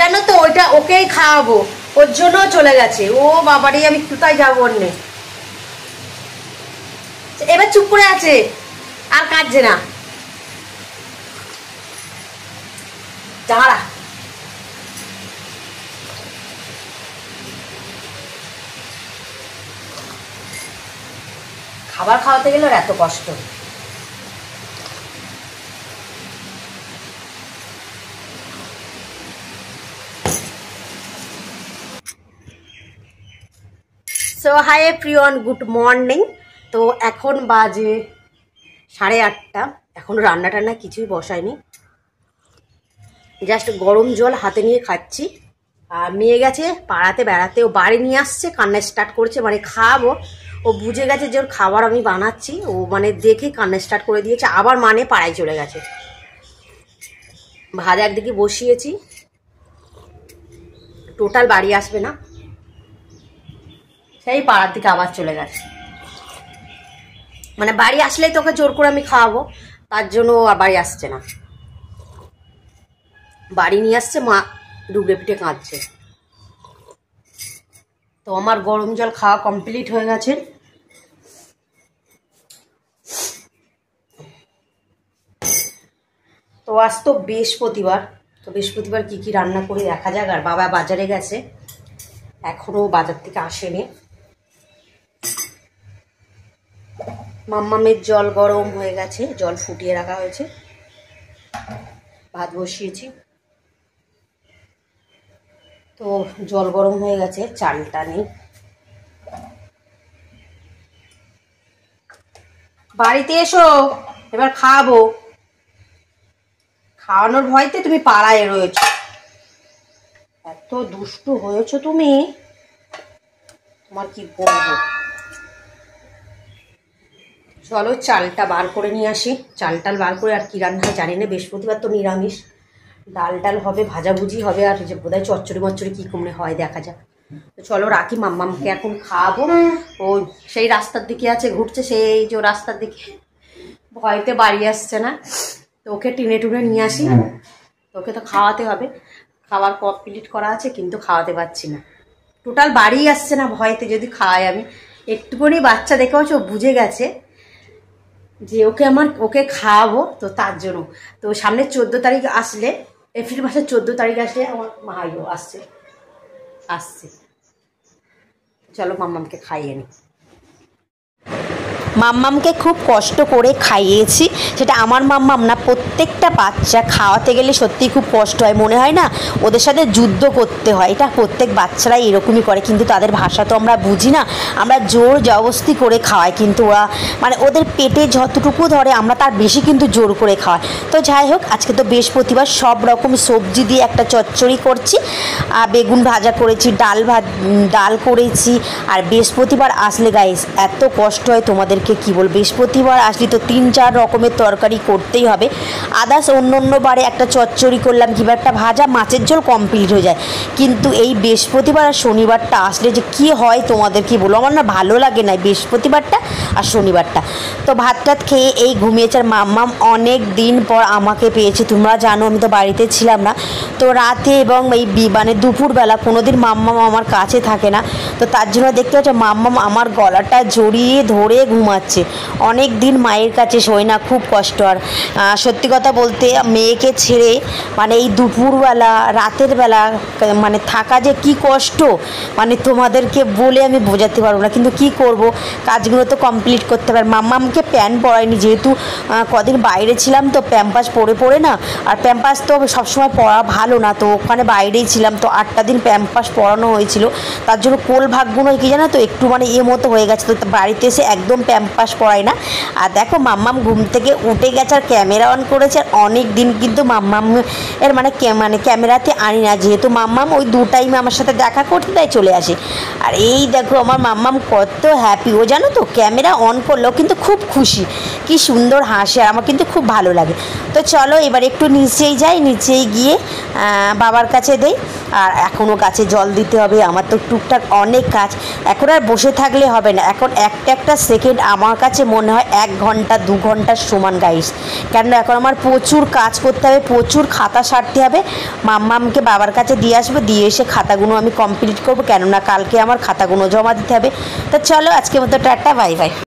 জানো তো ওইটা ওকেই খাওয়াবো, ওর জন্য চলে গেছে। ও বাবারে, আমি কোথায় যাবো অন্যে। এবার চুপ করে আছে, আর কাঁদছে না। দাঁড়া, খাবার খাওয়াতে গেলে ওর এত কষ্ট। So hi everyone, good morning. তো এখন বাজে 8:30। এখন রান্না টান্না কিছুই বসায়নি, জাস্ট গরম জল হাতে নিয়ে খাচ্ছি। আর মেয়ে গেছে পাড়াতে বেড়াতে, ও বাড়ি নিয়ে আসছে, কান্না স্টার্ট করছে, মানে খাওয়াবো। ও বুঝে গেছে যে ওর খাবার আমি বানাচ্ছি, ও মানে দেখে কান্না স্টার্ট করে দিয়েছে, আবার মানে পাড়ায় চলে গেছে। ভাত একদিকে বসিয়েছি, টোটাল বাড়ি আসবে না, সেই পাড়ার দিকে আবার চলে গেছে। মানে বাড়ি আসলেই তোকে জোর করে আমি খাওয়াবো, তার জন্য আর বাড়ি আসছে না। বাড়ি নিয়ে আসছে, মা ডুবলে পিঠে কাঁদছে। তো আমার গরম জল খাওয়া কমপ্লিট হয়ে গেছে। তো আজ তো বৃহস্পতিবার, তো বৃহস্পতিবার কি কি রান্না করে দেখা যাক। আর বাবা বাজারে গেছে, এখনো বাজার থেকে আসেনি। মাম্মামের জল গরম হয়ে গেছে, জল ফুটিয়ে রাখা হয়েছে, ভাত বসিয়েছি। তো জল গরম হয়ে গেছে, চালটা নেই। বাড়িতে এসো, এবার খাওয়াবো। খাওয়ানোর ভয়তে তুমি পাড়ায় রয়েছো, এত দুষ্টু হয়েছো তুমি, তোমার কি বলবো। চলো চালটা বার করে নিয়ে আসি। চালটাল বার করে, আর কি রান্না হয় জানি না, বৃহস্পতিবার তো নিরামিষ। ডাল ডাল হবে, ভাজাভুজি হবে, আর যে বোধহয় চচ্চড়ি মচ্চড়ি কী কমনে হয় দেখা যাক। তো চলো রাখি, মাম্মামকে এখন খাওয়াবো। ও সেই রাস্তার দিকে আছে, ঘুরছে সেই যে রাস্তার দিকে, ভয়তে বাড়ি আসছে না। তো ওকে টেনে টুনে নিয়ে আসি, ওকে তো খাওয়াতে হবে। খাবার কমপ্লিট করা আছে, কিন্তু খাওয়াতে পারছি না, টোটাল বাড়ি আসছে না ভয়তে। যদি খাওয়াই আমি, একটুখানি বাচ্চা দেখে হচ্ছে ও বুঝে গেছে যে ওকে খাওয়াবো, তো তার জন্য। তো সামনে 14 তারিখ আসলে, এপ্রিল মাসের 14 তারিখ আসলে আমার ভাইও আসছে। চলো মাম্মামকে খাইয়ে নি। মাম্মামকে খুব কষ্ট করে খাইয়েছি, সেটা আমার মাম্মাম না, প্রত্যেকটা বাচ্চা খাওয়াতে গেলে সত্যিই খুব কষ্ট হয়, মনে হয় না ওদের সাথে যুদ্ধ করতে হয়। এটা প্রত্যেক বাচ্চারাই এরকমই করে, কিন্তু তাদের ভাষা তো আমরা বুঝি না, আমরা জোর জবরদস্তি করে খাওয়াই, কিন্তু ওরা মানে ওদের পেটে যতটুকু ধরে আমরা তার বেশি কিন্তু জোর করে খাওয়াই। তো যাই হোক, আজকে তো বৃহস্পতিবার, সব রকম সবজি দিয়ে একটা চচ্চড়ি করছি, বেগুন ভাজা করেছি, ডাল করেছি। আর বৃহস্পতিবার আসলে গাইস এত কষ্ট হয়, তোমাদের কি বল, বৃহস্পতিবার আসলে তো 3-4 রকমের তরকারি করতেই হবে। আদার্স অন্য বারে একটা চচ্চড়ি করলাম, কিংবা একটা ভাজা, মাছের ঝোল কমপ্লিট হয়ে যায়। কিন্তু এই বৃহস্পতিবার আর শনিবারটা আসলে যে কি হয় তোমাদের কি বলবো, আমার না ভালো লাগে না বৃহস্পতিবারটা আর শনিবারটা। তো ভাত টাত খেয়ে এই ঘুমিয়েছে। আর মাম্মাম অনেক দিন পর আমাকে পেয়েছে, তোমরা জানো আমি তো বাড়িতে ছিলাম না। তো রাতে এবং এই মানে দুপুরবেলা কোনোদিন মাম্মাম আমার কাছে থাকে না, তো তার জন্য দেখতে পাচ্ছ মাম্মাম আমার গলাটা জড়িয়ে ধরে ঘুমাচ্ছে। অনেক দিন মায়ের কাছে শোয় না, খুব কষ্ট। আর সত্যি কথা বলতে মেয়েকে ছেড়ে মানে এই দুপুরবেলা রাতের বেলা মানে থাকা যে কি কষ্ট, মানে তোমাদেরকে বলে আমি বোঝাতে পারবো না। কিন্তু কি করব, কাজগুলো তো কমপ্লিট করতে পারে। মাম্মামকে প্যান্ট পরাইনি, যেহেতু কদিন বাইরে ছিলাম, তো প্যাম্পাস পরে না, আর প্যাম্পাস তো সবসময় পরা ভালো না, তো ওখানে বাইরেই ছিলাম, তো 8টা দিন প্যাম্পাস পরানো হয়েছিল। তার জন্য কোল ভাগগুলো কি জানো তো একটু মানে মতো হয়ে গেছে, তো বাড়িতে এসে একদম প্যাম্পাস পরাই না। আর দেখো মাম্মাম ঘুম থেকে উঠে গেছে আর ক্যামেরা অন করেছে। আর অনেক দিন কিন্তু মাম্মাম এর মানে ক্যামেরাতে আনি না, যেহেতু মাম্মাম ওই 2 টাইমে আমার সাথে দেখা করতে তাই চলে আসে। আর এই দেখো আমার মাম্মাম কত হ্যাপি, ও জানো তো ক্যামেরা অন করলেও কিন্তু খুব খুশি, কি সুন্দর হাসে, আর আমার কিন্তু খুব ভালো লাগে। তো চলো এবার একটু নিচেই যাই, নিচেই গিয়ে বাবার কাছে দেই। আর এখনও গাছে জল দিতে হবে, আমার তো টুকটাক অনেক কাজ। এখন আর বসে থাকলে হবে না, এখন একটা একটা সেকেন্ড আমার কাছে মনে হয় 1 ঘন্টা 2 ঘন্টার সমান গাইস। কেন এখন আমার প্রচুর কাজ করতে হবে, প্রচুর খাতা সারতে হবে। মাম্মামকে বাবার কাছে দিয়ে আসবো, দিয়ে এসে খাতাগুলো আমি কমপ্লিট করবো, কেননা কালকে আমার খাতাগুলো জমা দিতে হবে। তো চলো আজকের মতো টাটা, বাই বাই।